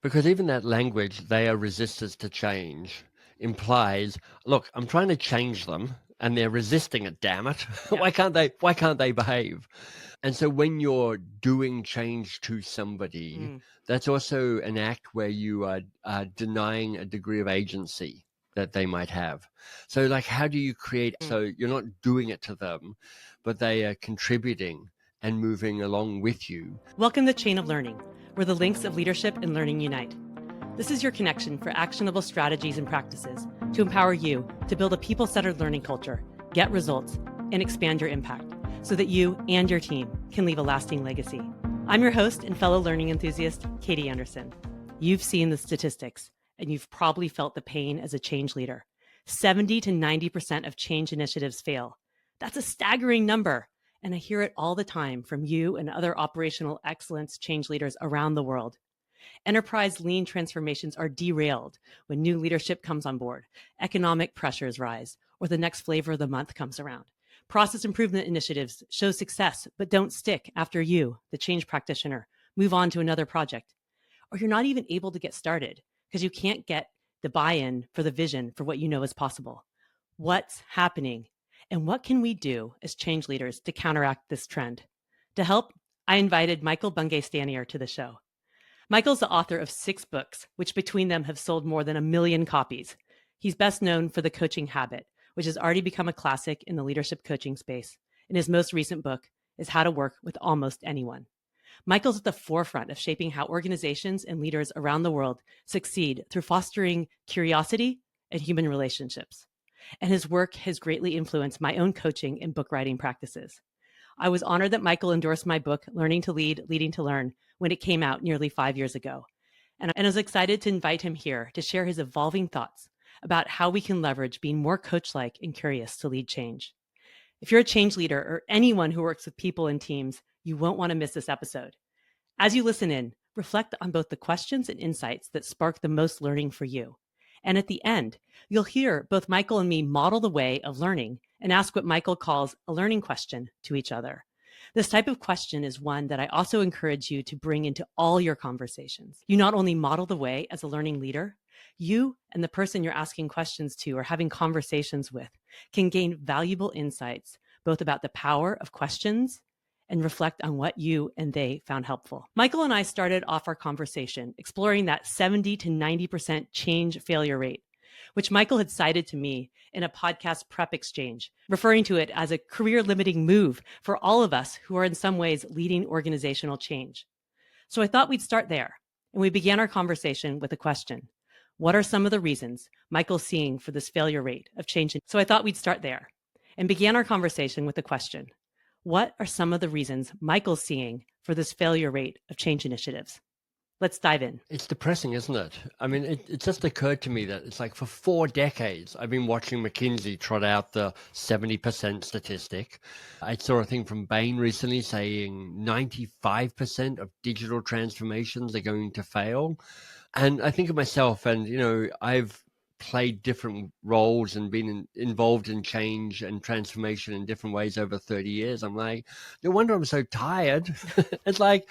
Because even that language, they are resistors to change, implies, look, I'm trying to change them and they're resisting it, damn it. Yeah. Why can't they behave? And so when you're doing change to somebody, Mm. that's also an act where you are denying a degree of agency that they might have. So like, how do you create, Mm. so you're not doing it to them, but they are contributing and moving along with you. Welcome to Chain of Learning, where the links of leadership and learning unite. This is your connection for actionable strategies and practices to empower you to build a people-centered learning culture, get results, and expand your impact so that you and your team can leave a lasting legacy. I'm your host and fellow learning enthusiast, Katie Anderson. You've seen the statistics, and you've probably felt the pain as a change leader. 70 to 90% of change initiatives fail. That's a staggering number. And I hear it all the time from you and other operational excellence change leaders around the world. Enterprise lean transformations are derailed when new leadership comes on board, economic pressures rise, or the next flavor of the month comes around. Process improvement initiatives show success, but don't stick after you, the change practitioner, move on to another project. Or you're not even able to get started because you can't get the buy-in for the vision for what you know is possible. What's happening? And what can we do as change leaders to counteract this trend? To help, I invited Michael Bungay Stanier to the show. Michael's the author of 6 books, which between them have sold more than 1 million copies. He's best known for The Coaching Habit, which has already become a classic in the leadership coaching space. And his most recent book is How to Work with Almost Anyone. Michael's at the forefront of shaping how organizations and leaders around the world succeed through fostering curiosity and human relationships. And his work has greatly influenced my own coaching and book writing practices. I was honored that Michael endorsed my book, Learning to Lead, Leading to Learn, when it came out nearly 5 years ago. And I was excited to invite him here to share his evolving thoughts about how we can leverage being more coach-like and curious to lead change. If you're a change leader or anyone who works with people and teams, you won't want to miss this episode. As you listen in, reflect on both the questions and insights that spark the most learning for you. And at the end, you'll hear both Michael and me model the way of learning and ask what Michael calls a learning question to each other. This type of question is one that I also encourage you to bring into all your conversations. You not only model the way as a learning leader, you and the person you're asking questions to or having conversations with can gain valuable insights, both about the power of questions and reflect on what you and they found helpful. Michael and I started off our conversation exploring that 70 to 90% change failure rate, which Michael had cited to me in a podcast prep exchange, referring to it as a career limiting move for all of us who are in some ways leading organizational change. So I thought we'd start there. And we began our conversation with a question. What are some of the reasons Michael's seeing for this failure rate of change? So I thought we'd start there and began our conversation with a question. What are some of the reasons Michael's seeing for this failure rate of change initiatives? Let's dive in. It's depressing, isn't it? I mean, it just occurred to me that it's like for 4 decades, I've been watching McKinsey trot out the 70% statistic. I saw a thing from Bain recently saying 95% of digital transformations are going to fail. And I think of myself, and, I've played different roles and been involved in change and transformation in different ways over 30 years. I'm like, no wonder I'm so tired. It's like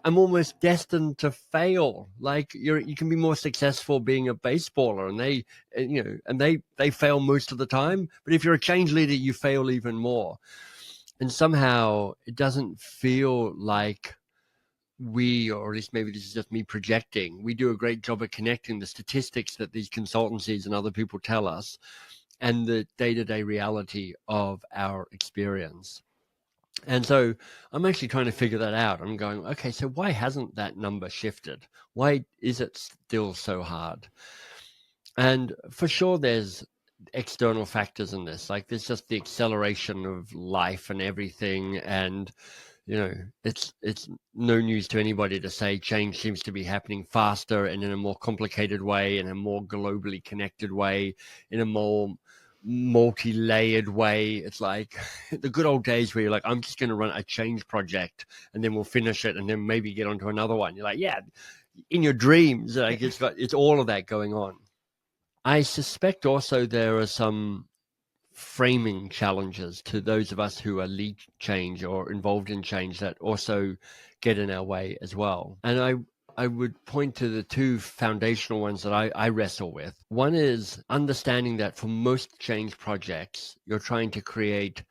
I'm almost destined to fail. Like you can be more successful being a baseballer, and they fail most of the time. But if you're a change leader, you fail even more. And somehow it doesn't feel like we, or at least maybe this is just me projecting, we do a great job of connecting the statistics that these consultancies and other people tell us and the day-to-day reality of our experience. And so I'm actually trying to figure that out. I'm going, okay, so why hasn't that number shifted? Why is it still so hard? And for sure, there's external factors in this. Like there's just the acceleration of life and everything. And it's no news to anybody to say change seems to be happening faster and in a more complicated way, in a more globally connected way, in a more multi-layered way. It's like the good old days where you're like, I'm just going to run a change project and then we'll finish it and then maybe get onto another one. You're like, yeah, in your dreams, like it's all of that going on. I suspect also there are some framing challenges to those of us who are lead change or involved in change that also get in our way as well. And I would point to the two foundational ones that I wrestle with. One is understanding that for most change projects, you're trying to create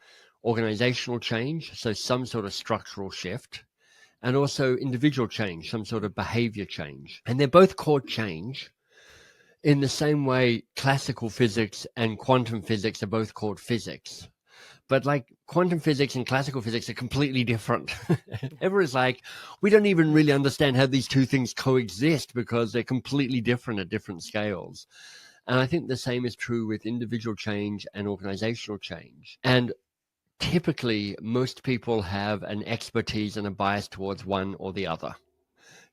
organizational change, so some sort of structural shift, and also individual change, some sort of behavior change. And they're both called change in the same way classical physics and quantum physics are both called physics. But like quantum physics and classical physics are completely different. Everyone's like, we don't even really understand how these two things coexist because they're completely different at different scales. And I think the same is true with individual change and organizational change. And typically, most people have an expertise and a bias towards one or the other.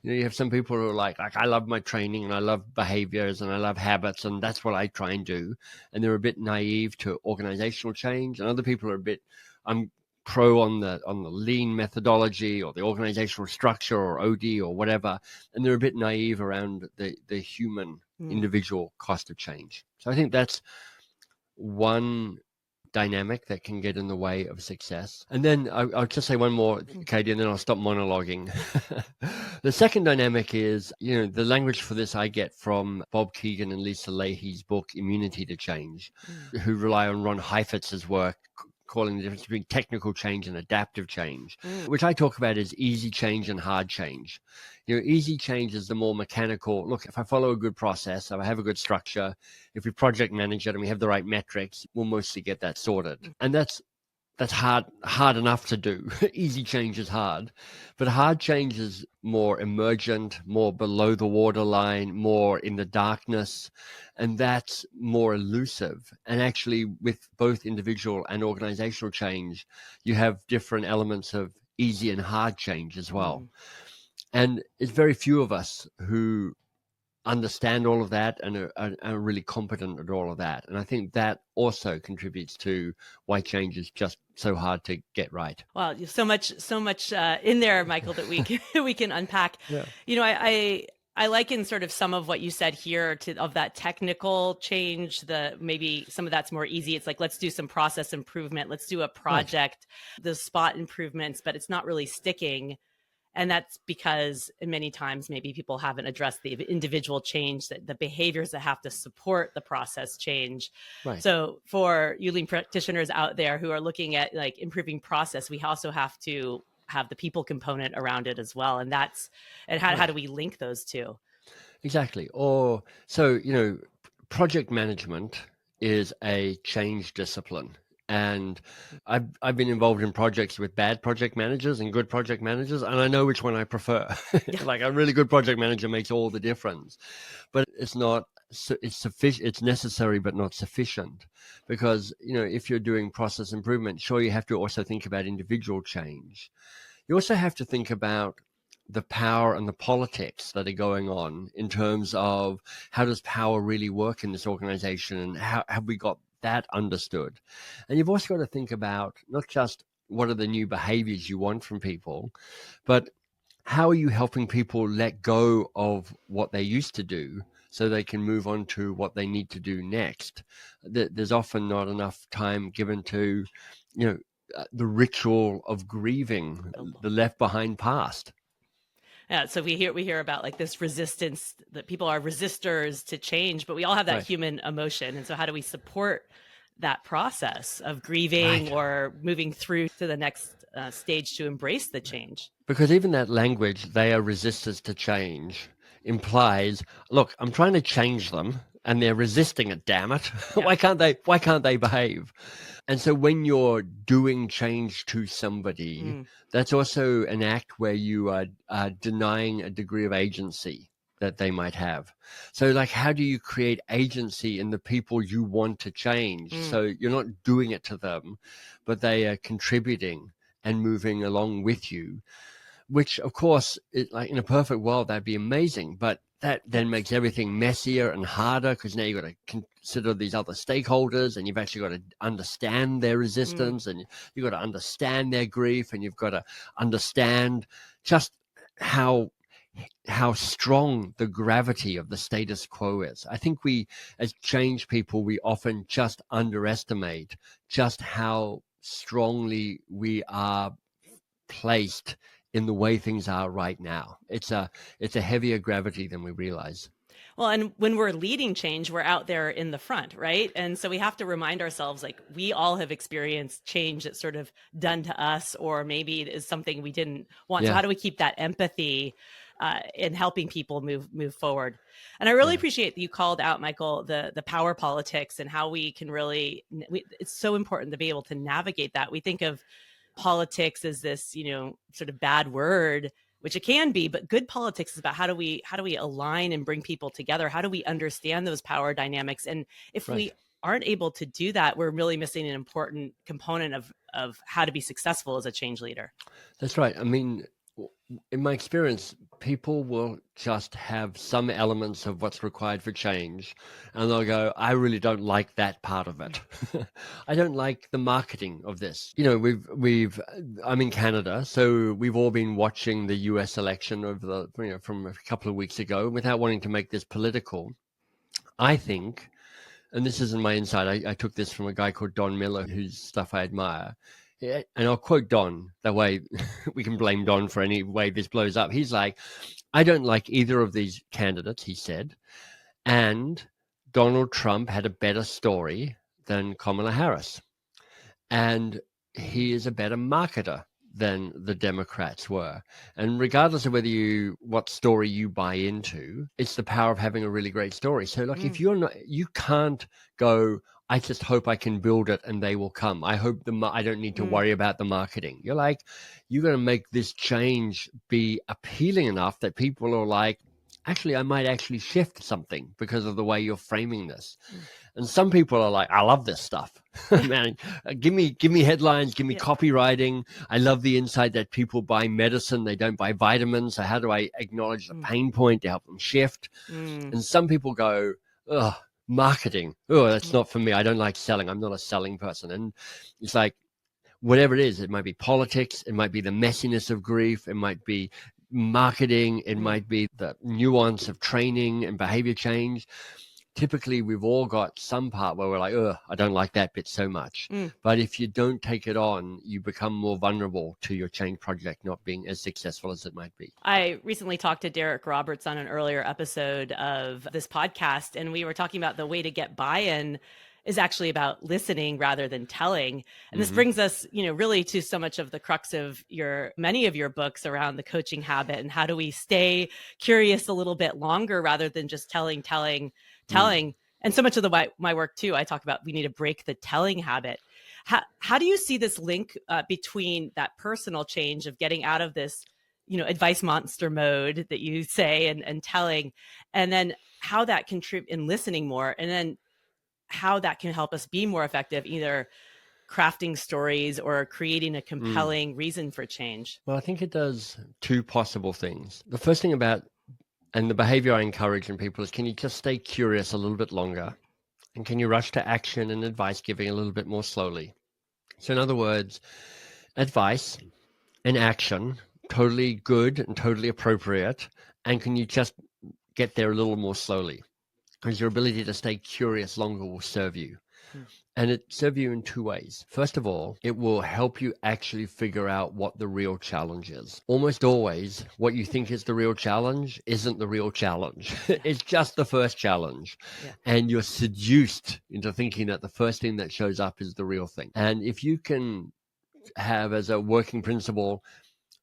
You have some people who are like, I love my training and I love behaviors and I love habits and that's what I try and do. And they're a bit naive to organizational change. And other people are a bit, I'm pro on the lean methodology or the organizational structure or OD or whatever. And they're a bit naive around the human individual cost of change. So I think that's one dynamic that can get in the way of success. And then I'll just say one more, Katie, and then I'll stop monologuing. The second dynamic is, the language for this I get from Bob Keegan and Lisa Leahy's book, Immunity to Change, who rely on Ron Heifetz's work, calling the difference between technical change and adaptive change, which I talk about as easy change and hard change. Easy change is the more mechanical. Look, if I follow a good process, if I have a good structure, if we project manage it and we have the right metrics, we'll mostly get that sorted. And that's hard enough to do. Easy change is hard, but hard change is more emergent, more below the waterline, more in the darkness, and that's more elusive. And actually, with both individual and organizational change, you have different elements of easy and hard change as well. And it's very few of us who understand all of that and are really competent at all of that. And I think that also contributes to why change is just so hard to get right. Well, so much in there, Michael, that we can unpack. Yeah. I liken sort of some of what you said here of that technical change, maybe some of that's more easy. It's like, let's do some process improvement. Let's do a project, the spot improvements, but it's not really sticking. And that's because many times maybe people haven't addressed the individual change, the behaviors that have to support the process change. Right. So for you lean practitioners out there who are looking at like improving process, we also have to have the people component around it as well. And how do we link those two? Exactly. Project management is a change discipline. And I've been involved in projects with bad project managers and good project managers, and I know which one I prefer. Like a really good project manager makes all the difference, but it's sufficient. It's necessary, but not sufficient, because if you're doing process improvement, sure, you have to also think about individual change. You also have to think about the power and the politics that are going on in terms of how does power really work in this organization, and how have we got that understood. And you've also got to think about not just what are the new behaviors you want from people, but how are you helping people let go of what they used to do so they can move on to what they need to do next. There's often not enough time given to, the ritual of grieving the left behind past. Yeah, so we hear about like this resistance, that people are resistors to change, but we all have that human emotion. And so how do we support that process of grieving or moving through to the next stage to embrace the change? Because even that language, they are resistors to change, implies, look, I'm trying to change them and they're resisting it, damn it. Yeah. Why can't they behave? And so when you're doing change to somebody, that's also an act where you are denying a degree of agency that they might have. So like, how do you create agency in the people you want to change? So you're not doing it to them, but they are contributing and moving along with you, which of course, like in a perfect world, that'd be amazing. But that then makes everything messier and harder, because now you've got to consider these other stakeholders, and you've actually got to understand their resistance, and you've got to understand their grief, and you've got to understand just how strong the gravity of the status quo is. I think we, as change people, we often just underestimate just how strongly we are placed in the way things are right now. It's a heavier gravity than we realize. Well, and when we're leading change, we're out there in the front, right? And so we have to remind ourselves, like, we all have experienced change that's sort of done to us, or maybe it is something we didn't want. So Yeah. how do we keep that empathy in helping people move forward? And I really appreciate that you called out, Michael, the power politics and how we can really, it's so important to be able to navigate that. We think of politics as this, sort of bad word, which it can be, but good politics is about how do we align and bring people together? How do we understand those power dynamics? And if we aren't able to do that, we're really missing an important component of how to be successful as a change leader. That's right. I mean, in my experience, people will just have some elements of what's required for change, and they'll go, I really don't like that part of it. I don't like the marketing of this. I'm in Canada, so we've all been watching the US election over from a couple of weeks ago. Without wanting to make this political, I think, and this isn't my insight, I took this from a guy called Don Miller, whose stuff I admire. Yeah, and I'll quote Don, that way we can blame Don for any way this blows up. He's like, I don't like either of these candidates, he said, and Donald Trump had a better story than Kamala Harris, and he is a better marketer than the Democrats were. And regardless of what story you buy into, it's the power of having a really great story. So like if you can't go, I just hope I can build it and they will come. I hope I don't need to worry about the marketing. You're like, you're going to make this change be appealing enough that people are like, actually, I might actually shift something because of the way you're framing this. And some people are like, I love this stuff. Man, give me headlines, give me copywriting. I love the insight that people buy medicine, they don't buy vitamins. So how do I acknowledge the pain point to help them shift? And some people go, ugh, marketing. Oh, that's not for me. I don't like selling. I'm not a selling person. And it's like, whatever it is, it might be politics, it might be the messiness of grief, it might be marketing, it might be the nuance of training and behavior change. Typically, we've all got some part where we're like, oh, I don't like that bit so much. But if you don't take it on, you become more vulnerable to your change project not being as successful as it might be. I recently talked to Derek Roberts on an earlier episode of this podcast, and we were talking about the way to get buy-in is actually about listening rather than telling. And this brings us, really to so much of the crux of many of your books around the coaching habit and how do we stay curious a little bit longer rather than just telling. And so much of my work too, I talk about we need to break the telling habit. How do you see this link between that personal change of getting out of this, advice monster mode that you say and telling, and then how that contribute in listening more, and then how that can help us be more effective, either crafting stories or creating a compelling reason for change? Well, I think it does two possible things. The first thing and the behavior I encourage in people is, can you just stay curious a little bit longer? And can you rush to action and advice giving a little bit more slowly? So in other words, advice and action, totally good and totally appropriate. And can you just get there a little more slowly? Because your ability to stay curious longer will serve you. And it serves you in two ways. First of all, it will help you actually figure out what the real challenge is. Almost always, what you think is the real challenge isn't the real challenge. It's just the first challenge. And you're seduced into thinking that the first thing that shows up is the real thing. And if you can have as a working principle,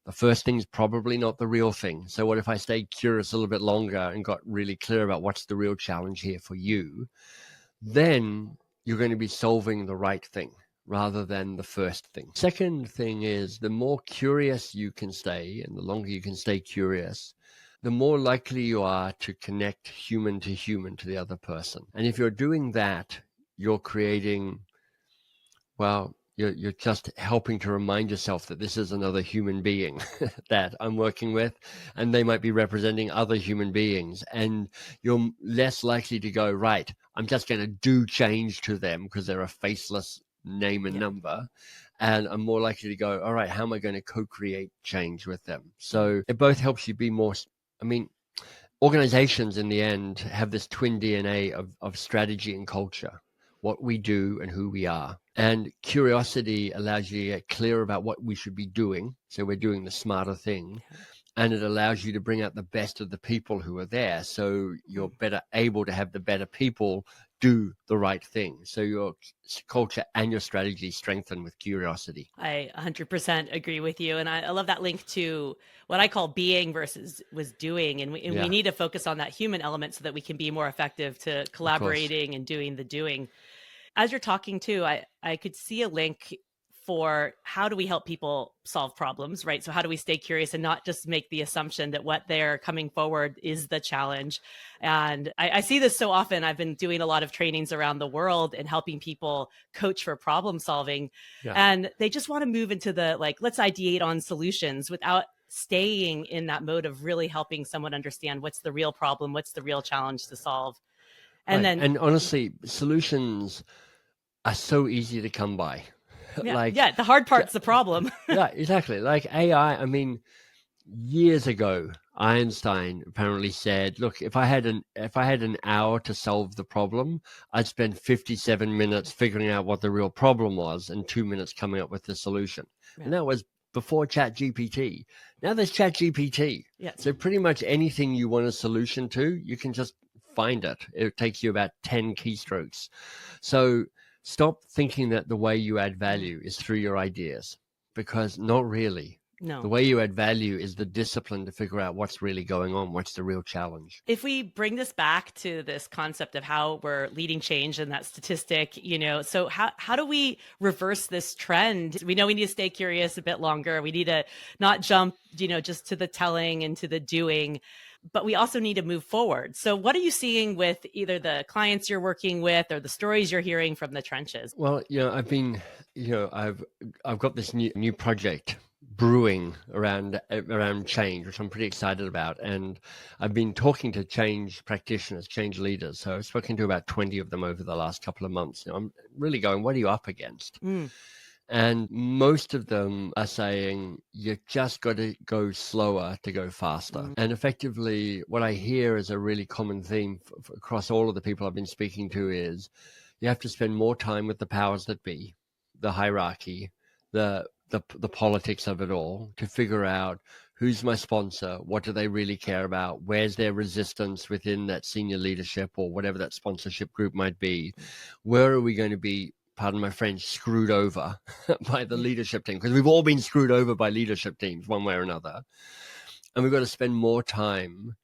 the first thing's probably not the real thing. So what if I stayed curious a little bit longer and got really clear about what's the real challenge here for you? Then you're going to be solving the right thing rather than the first thing. Second thing is, the more curious you can stay and the longer you can stay curious, the more likely you are to connect human to the other person. And if you're doing that, you're creating, well, you're just helping to remind yourself that this is another human being that I'm working with, and they might be representing other human beings. And you're less likely to go, right, I'm just going to do change to them because they're a faceless name and number. And I'm more likely to go, all right, how am I going to co-create change with them? So it both helps you be more, organizations in the end have this twin DNA of strategy and culture, what we do and who we are. And curiosity allows you to get clear about what we should be doing. So we're doing the smarter thing. And it allows you to bring out the best of the people who are there. So you're better able to have the better people do the right thing. So your culture and your strategy strengthen with curiosity. I 100% agree with you. And I love that link to what I call being versus was doing. And we need to focus on that human element so that we can be more effective to collaborating and doing the doing. As you're talking too, I could see a link for how do we help people solve problems, right? So how do we stay curious and not just make the assumption that what they're coming forward is the challenge? And I see this so often. I've been doing a lot of trainings around the world and helping people coach for problem solving. And they just want to move into the, like, let's ideate on solutions without staying in that mode of really helping someone understand what's the real problem, what's the real challenge to solve. And honestly, solutions are so easy to come by. The hard part's the problem. Yeah, exactly. Like AI, I mean, years ago, Einstein apparently said, look, if I had an hour to solve the problem, I'd spend 57 minutes figuring out what the real problem was and 2 minutes coming up with the solution. And that was before ChatGPT. Now there's ChatGPT. So pretty much anything you want a solution to, you can just find it. It takes you about 10 keystrokes. So stop thinking that the way you add value is through your ideas, because not really. No. The way you add value is the discipline to figure out what's really going on, what's the real challenge. If we bring this back to this concept of how we're leading change and that statistic, so how do we reverse this trend? We know we need to stay curious a bit longer. We need to not jump, just to the telling and to the doing, but we also need to move forward. So what are you seeing with either the clients you're working with or the stories you're hearing from the trenches? Well, I've got this new project brewing around change, which I'm pretty excited about. And I've been talking to change practitioners, change leaders. So I've spoken to about 20 of them over the last couple of months. I'm really going, what are you up against? And most of them are saying, you just got to go slower to go faster. And effectively, what I hear is a really common theme across all of the people I've been speaking to is you have to spend more time with the powers that be, the hierarchy, the politics of it all, to figure out who's my sponsor, what do they really care about, where's their resistance within that senior leadership or whatever that sponsorship group might be, where are we going to be, pardon my French, screwed over by the leadership team, because we've all been screwed over by leadership teams one way or another. And we've got to spend more time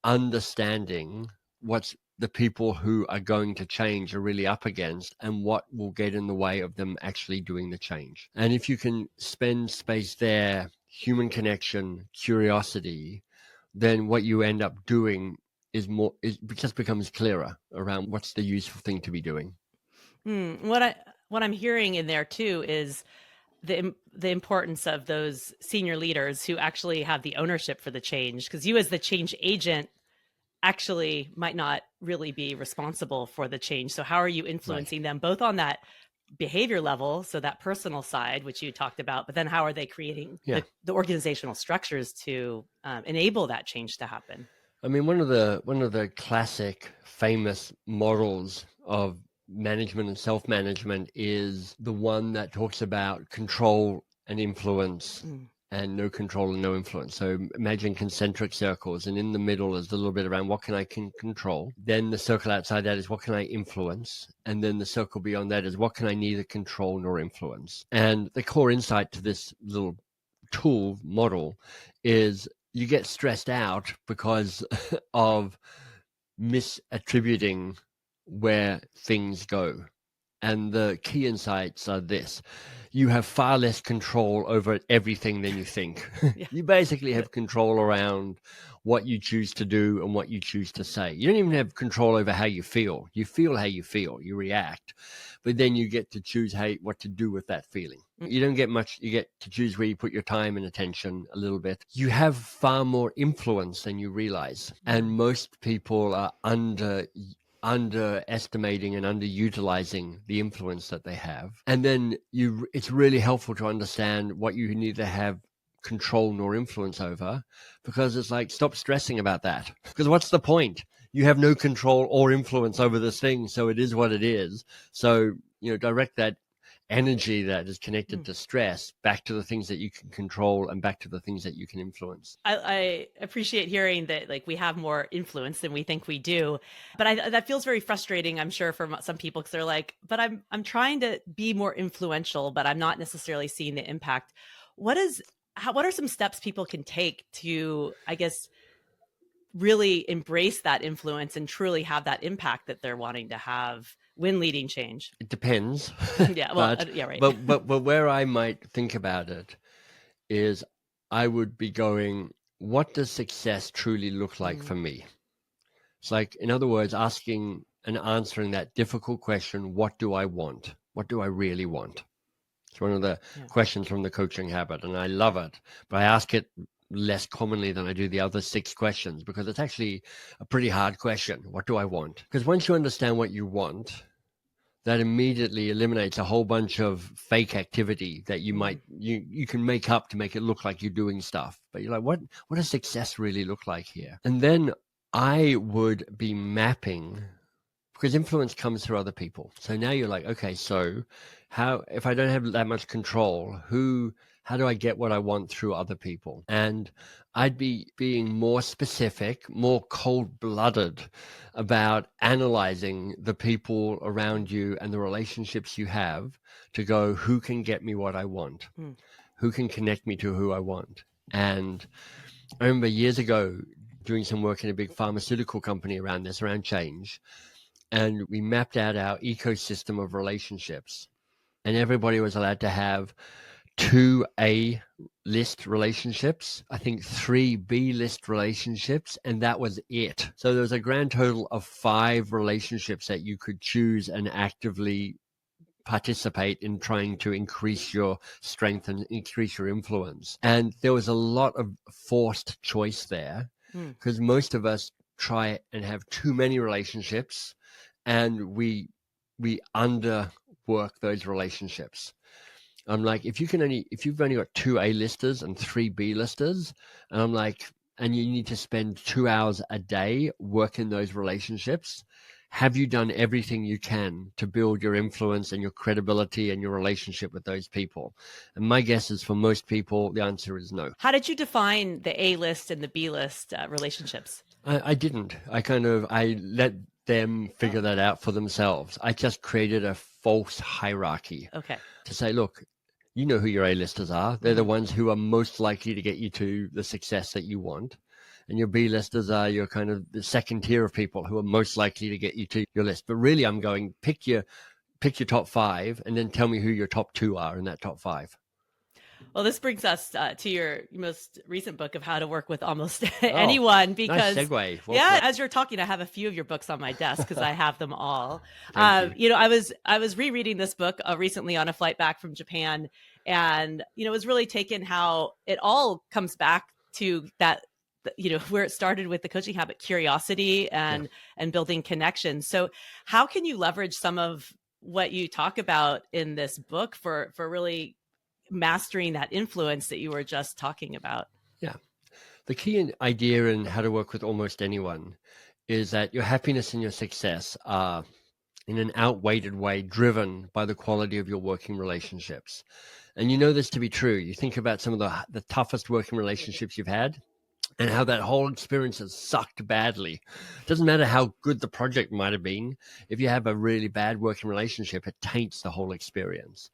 understanding what's the people who are going to change are really up against and what will get in the way of them actually doing the change. And if you can spend space there, human connection, curiosity, then what you end up doing is just becomes clearer around what's the useful thing to be doing. What I'm hearing in there too is the importance of those senior leaders who actually have the ownership for the change, because you as the change agent actually might not really be responsible for the change. So how are you influencing them both on that behavior level, so that personal side, which you talked about, but then how are they creating the organizational structures to enable that change to happen? I mean, one of the classic famous models of management and self-management is the one that talks about control and influence and no control and no influence. So imagine concentric circles, and in the middle is a little bit around what can I control. Then the circle outside that is what can I influence. And then the circle beyond that is what can I neither control nor influence. And the core insight to this little tool model is you get stressed out because of misattributing where things go. And the key insights are this: you have far less control over everything than you think. You basically have control around what you choose to do and what you choose to say. You don't even have control over how you feel. You feel how you feel, you react, but then you get to choose what to do with that feeling. You don't get much. You get to choose where you put your time and attention a little bit. You have far more influence than you realize. And most people are underestimating and underutilizing the influence that they have. And then it's really helpful to understand what you neither have control nor influence over, because it's like, stop stressing about that, because what's the point? You have no control or influence over this thing, so it is what it is. So direct that energy that is connected to stress back to the things that you can control and back to the things that you can influence. I appreciate hearing that, like, we have more influence than we think we do, but that feels very frustrating, I'm sure, for some people, because they're like, but I'm trying to be more influential, but I'm not necessarily seeing the impact. What are some steps people can take to, I guess, really embrace that influence and truly have that impact that they're wanting to have when leading change? It depends. Yeah, well, yeah, right. but where I might think about it is I would be going, what does success truly look like for me? It's like, in other words, asking and answering that difficult question, what do I want? What do I really want? It's one of the questions from the coaching habit, and I love it. But I ask it less commonly than I do the other 6 questions, because it's actually a pretty hard question. What do I want? Because once you understand what you want, that immediately eliminates a whole bunch of fake activity that you might you can make up to make it look like you're doing stuff. But you're like, what does success really look like here? And then I would be mapping, because influence comes through other people. So now you're like, okay, so how, if I don't have that much control, how do I get what I want through other people? And I'd be being more specific, more cold-blooded about analyzing the people around you and the relationships you have to go, who can get me what I want? Who can connect me to who I want? And I remember years ago doing some work in a big pharmaceutical company around this, around change. And we mapped out our ecosystem of relationships. And everybody was allowed to have 2 A list relationships, I think 3 B list relationships, and that was it. So there was a grand total of 5 relationships that you could choose and actively participate in trying to increase your strength and increase your influence. And there was a lot of forced choice there, because most of us try and have too many relationships, and we underwork those relationships. I'm like, if you've only got 2 A-listers and 3 B-listers, and I'm like, and you need to spend 2 hours a day working those relationships, have you done everything you can to build your influence and your credibility and your relationship with those people? And my guess is, for most people, the answer is no. How did you define the A list and the B list relationships? I didn't. I let them figure that out for themselves. I just created a false hierarchy. Okay. To say, look, you know who your A-listers are. They're the ones who are most likely to get you to the success that you want. And your B-listers are your kind of the second tier of people who are most likely to get you to your list. But really, I'm going, pick your top 5 and then tell me who your top 2 are in that top 5. Well, this brings us to your most recent book of how to work with almost anyone. Because nice segue. As you're talking, I have a few of your books on my desk because I have them all. Thank you. I was rereading this book recently on a flight back from Japan, and was really taken how it all comes back to that, where it started with the coaching habit, curiosity and building connections. So how can you leverage some of what you talk about in this book for really mastering that influence that you were just talking about? Yeah. The key idea in how to work with almost anyone is that your happiness and your success are, in an outweighted way, driven by the quality of your working relationships. And you know this to be true. You think about some of the toughest working relationships you've had, and how that whole experience has sucked badly. It doesn't matter how good the project might have been. If you have a really bad working relationship, it taints the whole experience.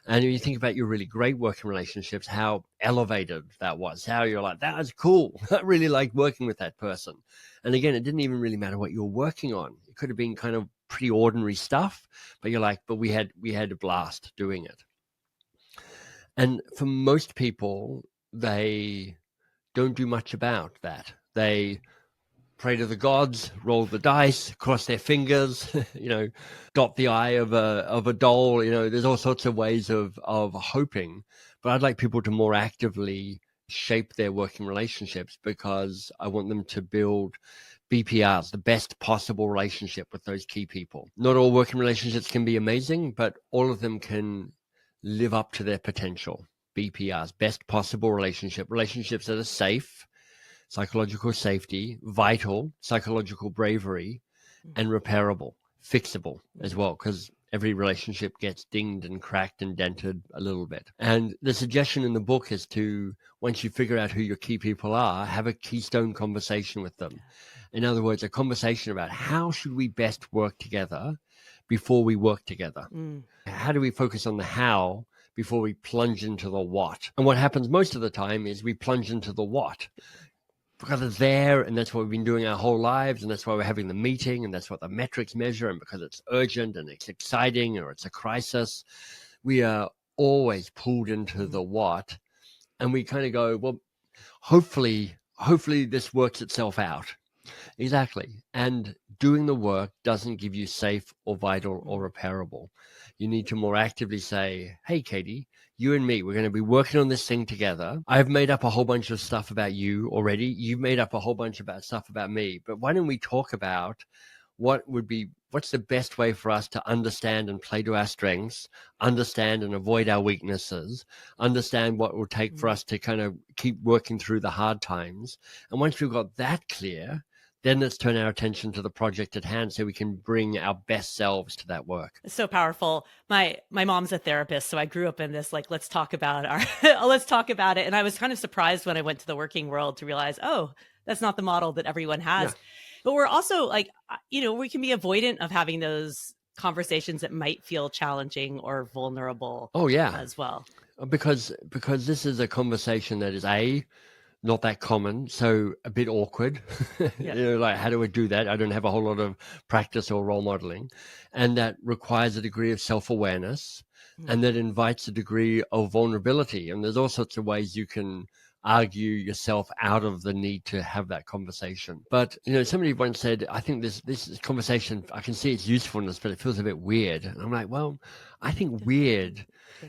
And when you think about your really great working relationships, how elevated that was, how you're like, that was cool. I really liked working with that person. And again, it didn't even really matter what you were working on. It could have been kind of pretty ordinary stuff, but you're like, but we had a blast doing it. And for most people, they don't do much about that. They pray to the gods, roll the dice, cross their fingers, dot the eye of a doll. There's all sorts of ways of hoping. But I'd like people to more actively shape their working relationships, because I want them to build BPRs, the best possible relationship with those key people. Not all working relationships can be amazing, but all of them can live up to their potential. BPRs, best possible relationships that are safe, psychological safety, vital, psychological bravery, and repairable, fixable as well, because every relationship gets dinged and cracked and dented a little bit. And the suggestion in the book is to, once you figure out who your key people are, have a keystone conversation with them. In other words, a conversation about how should we best work together before we work together. How do we focus on the how before we plunge into the what? And what happens most of the time is we plunge into the what, because it's there, and that's what we've been doing our whole lives, and that's why we're having the meeting, and that's what the metrics measure, and because it's urgent and it's exciting or it's a crisis, we are always pulled into the what, and we kind of go, well, hopefully this works itself out. Exactly. And doing the work doesn't give you safe or vital or repairable. You need to more actively say, hey, Katie, you and me, we're going to be working on this thing together. I've made up a whole bunch of stuff about you already. You've made up a whole bunch of stuff about me. But why don't we talk about what's the best way for us to understand and play to our strengths, understand and avoid our weaknesses, understand what it will take for us to kind of keep working through the hard times. And once we've got that clear, then let's turn our attention to the project at hand so we can bring our best selves to that work. It's so powerful. My mom's a therapist, so I grew up in this, like, let's talk about let's talk about it. And I was kind of surprised when I went to the working world to realize, oh, that's not the model that everyone has. Yeah. But we're also like, we can be avoidant of having those conversations that might feel challenging or vulnerable. Oh, yeah. As well. Because this is a conversation that is not that common, so a bit awkward. Yeah. Like, how do I do that? I don't have a whole lot of practice or role modeling, and that requires a degree of self-awareness, and that invites a degree of vulnerability. And there's all sorts of ways you can argue yourself out of the need to have that conversation. But somebody once said, I think this conversation, I can see its usefulness, but it feels a bit weird. And I'm like, well, I think weird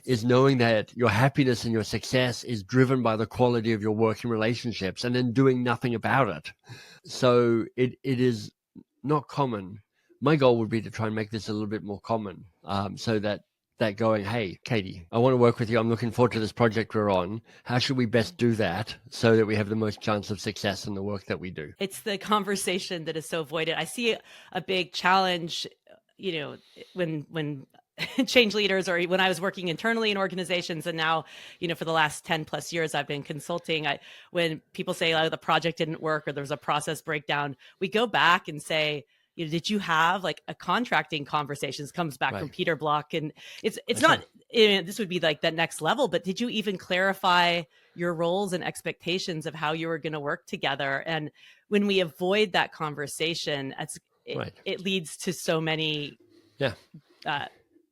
is knowing that your happiness and your success is driven by the quality of your working relationships and then doing nothing about it. So it is not common. My goal would be to try and make this a little bit more common, so that going, hey, Katie, I want to work with you. I'm looking forward to this project we're on. How should we best do that so that we have the most chance of success in the work that we do? It's the conversation that is so avoided. I see a big challenge, when change leaders, or when I was working internally in organizations, and now, for the last 10 plus years, I've been consulting. When people say, oh, the project didn't work or there was a process breakdown, we go back and say, did you have like a contracting conversations? Comes back from Peter Block, and it's not. This would be like that next level, but did you even clarify your roles and expectations of how you were going to work together? And when we avoid that conversation, it leads to so many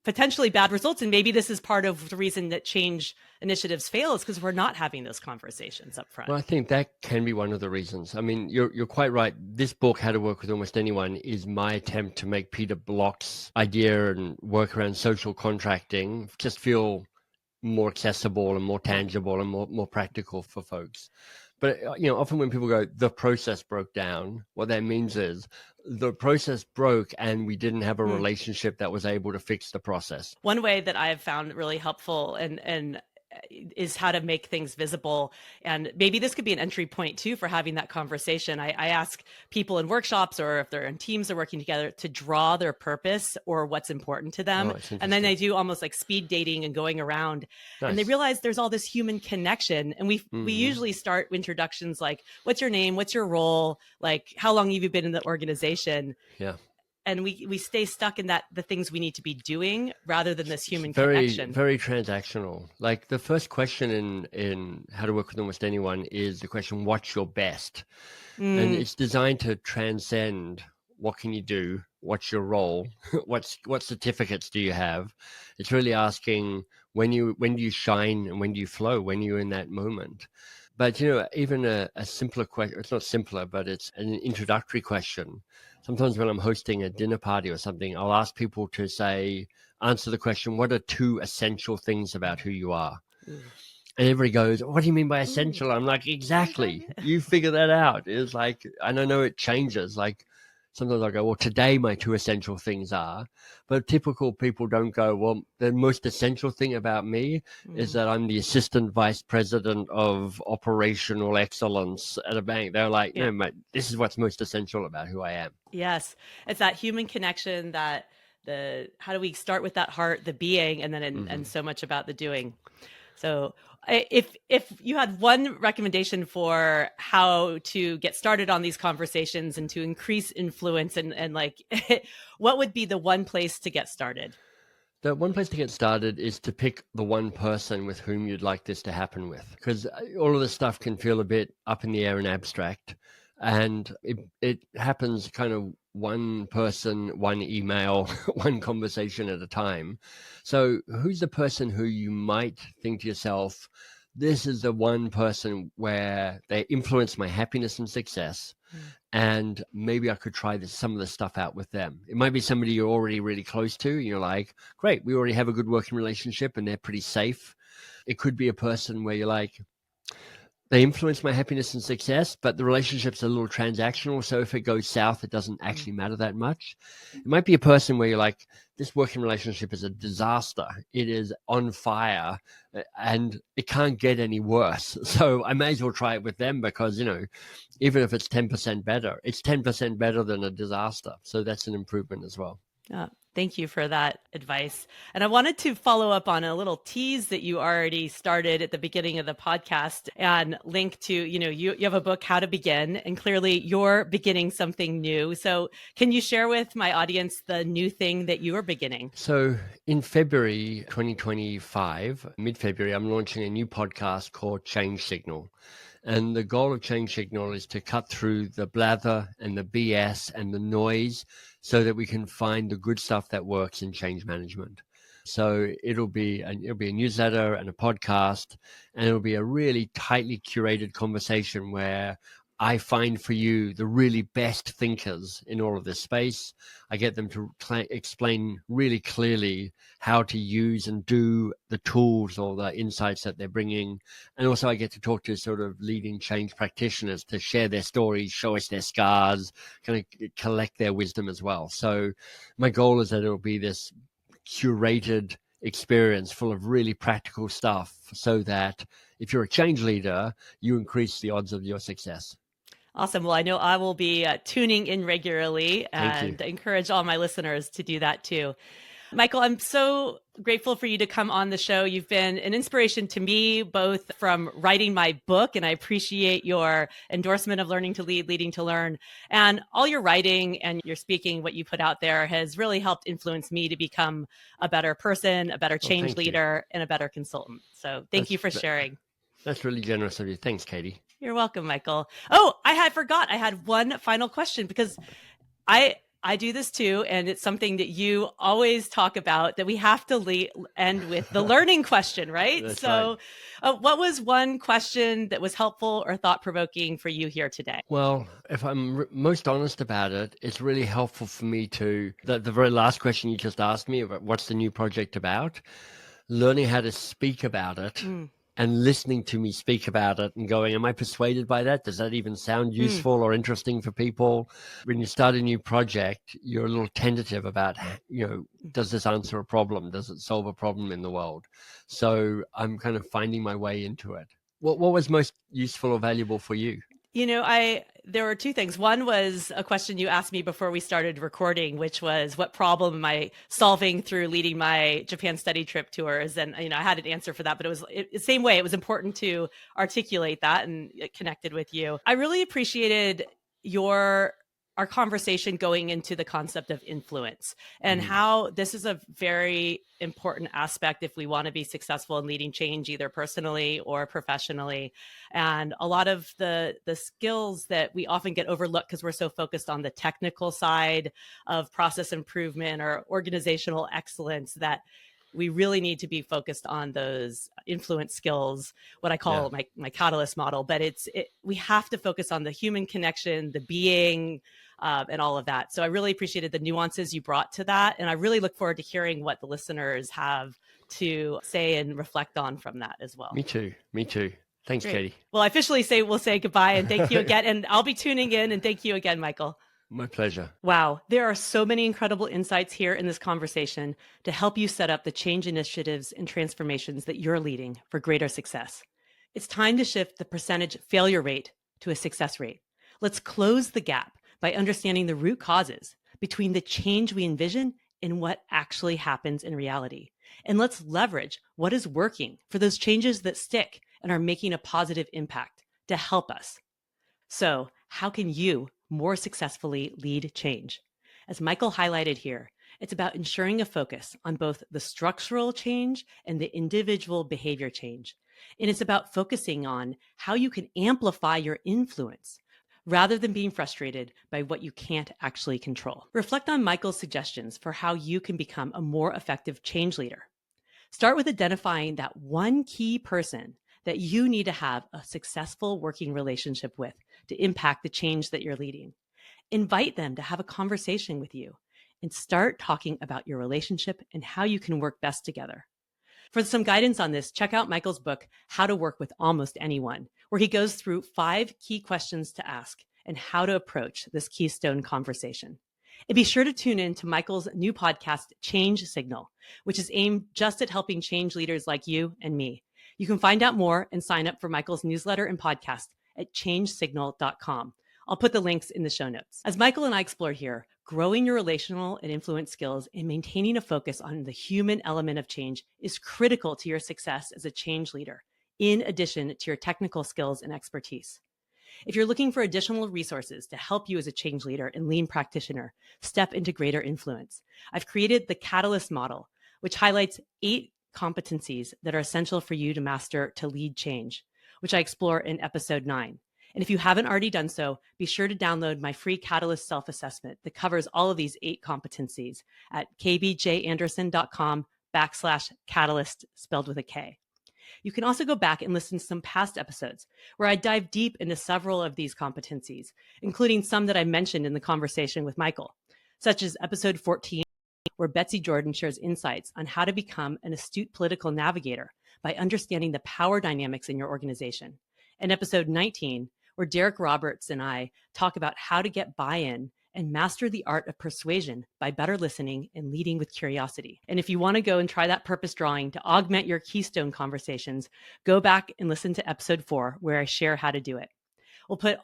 potentially bad results. And maybe this is part of the reason that change initiatives fail, is because we're not having those conversations up front. Well, I think that can be one of the reasons. I mean, you're quite right. This book, How to Work with Almost Anyone, is my attempt to make Peter Block's idea and work around social contracting just feel more accessible and more tangible and more practical for folks. But, often when people go, the process broke down, what that means is the process broke and we didn't have a relationship that was able to fix the process. One way that I've found really helpful and is how to make things visible. And maybe this could be an entry point too for having that conversation. I ask people in workshops, or if they're in teams they're working together, to draw their purpose or what's important to them. And then they do almost like speed dating and going around. Nice. And they realize there's all this human connection. And we usually start introductions like, what's your name? What's your role? Like, how long have you been in the organization? Yeah. And we stay stuck in the things we need to be doing rather than this human connection. Very transactional. Like, the first question in How to Work with Almost Anyone is the question, what's your best? And it's designed to transcend what can you do? What's your role? What certificates do you have? It's really asking when do you shine and when do you flow, when you're in that moment. But, even a simpler question, it's not simpler, but it's an introductory question. Sometimes when I'm hosting a dinner party or something, I'll ask people to answer the question, what are 2 essential things about who you are? And everybody goes, what do you mean by essential? I'm like, exactly. You figure that out. It's like, and I know it changes. Like, sometimes I go, well, today my two essential things are, but typical people don't go, well, the most essential thing about me is that I'm the assistant vice president of operational excellence at a bank. They're like, Yeah. no, mate, this is what's most essential about who I am. Yes. It's that human connection, that how do we start with that heart, the being, and then and so much about the doing. So if you had one recommendation for how to get started on these conversations and to increase influence and like, what would be the one place to get started? The one place to get started is to pick the one person with whom you'd like this to happen with, because all of this stuff can feel a bit up in the air and abstract. And it happens kind of one person, one email, one conversation at a time. So who's the person who you might think to yourself, this is the one person where they influence my happiness and success, and maybe I could try some of the stuff out with them. It might be somebody you're already really close to. And you're like, great, we already have a good working relationship and they're pretty safe. It could be a person where you're like, they influence my happiness and success, but the relationship's a little transactional. So if it goes south, it doesn't actually matter that much. It might be a person where you're like, this working relationship is a disaster. It is on fire and it can't get any worse. So I may as well try it with them because, even if it's 10% better, it's 10% better than a disaster. So that's an improvement as well. Thank you for that advice. And I wanted to follow up on a little tease that you already started at the beginning of the podcast and link to, you have a book, How to Begin, and clearly you're beginning something new. So can you share with my audience the new thing that you are beginning? So in February 2025, mid-February, I'm launching a new podcast called Change Signal. And the goal of Change Signal is to cut through the blather and the BS and the noise so that we can find the good stuff that works in change management. So it'll be a newsletter and a podcast, and it'll be a really tightly curated conversation where I find for you the really best thinkers in all of this space. I get them to explain really clearly how to use and do the tools or the insights that they're bringing. And also I get to talk to sort of leading change practitioners to share their stories, show us their scars, kind of collect their wisdom as well. So my goal is that it'll be this curated experience full of really practical stuff so that if you're a change leader, you increase the odds of your success. Awesome. Well, I know I will be tuning in regularly and encourage all my listeners to do that too. Michael, I'm so grateful for you to come on the show. You've been an inspiration to me, both from writing my book, and I appreciate your endorsement of Learning to Lead, Leading to Learn. And all your writing and your speaking, what you put out there has really helped influence me to become a better person, a better change leader, and a better consultant. So thank you for sharing. That's really generous of you. Thanks, Katie. You're welcome, Michael. Oh, I forgot. I had one final question because I do this too, and it's something that you always talk about, that we have to end with the learning question, right? That's so right. What was one question that was helpful or thought-provoking for you here today? Well, if I'm most honest about it, it's really helpful for me to, the very last question you just asked me about what's the new project about, learning how to speak about it. And listening to me speak about it and going, am I persuaded by that? Does that even sound useful or interesting for people? When you start a new project, you're a little tentative about, does this answer a problem? Does it solve a problem in the world? So I'm kind of finding my way into it. What was most useful or valuable for you? There were two things. One was a question you asked me before we started recording, which was, what problem am I solving through leading my Japan study trip tours? And, I had an answer for that, but it was the same way. It was important to articulate that, and it connected with you. I really appreciated our conversation going into the concept of influence and how this is a very important aspect if we want to be successful in leading change, either personally or professionally. And a lot of the skills that we often get overlooked because we're so focused on the technical side of process improvement or organizational excellence, that we really need to be focused on those influence skills, what I call my catalyst model. But we have to focus on the human connection, the being, and all of that. So I really appreciated the nuances you brought to that. And I really look forward to hearing what the listeners have to say and reflect on from that as well. Me too. Thanks, Great. Katie. Well, I officially we'll say goodbye and thank you again. And I'll be tuning in, and thank you again, Michael. My pleasure. Wow, there are so many incredible insights here in this conversation to help you set up the change initiatives and transformations that you're leading for greater success. It's time to shift the percentage failure rate to a success rate. Let's close the gap by understanding the root causes between the change we envision and what actually happens in reality. And let's leverage what is working for those changes that stick and are making a positive impact to help us. So, how can you more successfully lead change? As Michael highlighted here, it's about ensuring a focus on both the structural change and the individual behavior change. And it's about focusing on how you can amplify your influence rather than being frustrated by what you can't actually control. Reflect on Michael's suggestions for how you can become a more effective change leader. Start with identifying that one key person that you need to have a successful working relationship with to impact the change that you're leading. Invite them to have a conversation with you and start talking about your relationship and how you can work best together. For some guidance on this, check out Michael's book, How to Work with Almost Anyone, where he goes through 5 key questions to ask and how to approach this keystone conversation. And be sure to tune in to Michael's new podcast, Change Signal, which is aimed just at helping change leaders like you and me. You can find out more and sign up for Michael's newsletter and podcast at changesignal.com. I'll put the links in the show notes. As Michael and I explore here, growing your relational and influence skills and maintaining a focus on the human element of change is critical to your success as a change leader, in addition to your technical skills and expertise. If you're looking for additional resources to help you as a change leader and lean practitioner step into greater influence, I've created the Catalyst model, which highlights 8 competencies that are essential for you to master to lead change, which I explore in episode 9. And if you haven't already done so, be sure to download my free Catalyst self-assessment that covers all of these 8 competencies at kbjanderson.com/catalyst, spelled with a K. You can also go back and listen to some past episodes where I dive deep into several of these competencies, including some that I mentioned in the conversation with Michael, such as episode 14, where Betsy Jordan shares insights on how to become an astute political navigator by understanding the power dynamics in your organization, and episode 19, where Derek Roberts and I talk about how to get buy-in and master the art of persuasion by better listening and leading with curiosity. And if you want to go and try that purpose drawing to augment your keystone conversations, go back and listen to episode 4, where I share how to do it. We'll put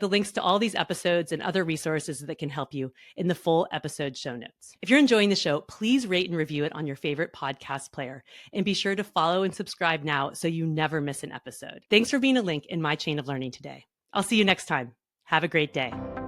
the links to all these episodes and other resources that can help you in the full episode show notes. If you're enjoying the show, please rate and review it on your favorite podcast player, and be sure to follow and subscribe now so you never miss an episode. Thanks for being a link in my chain of learning today. I'll see you next time. Have a great day.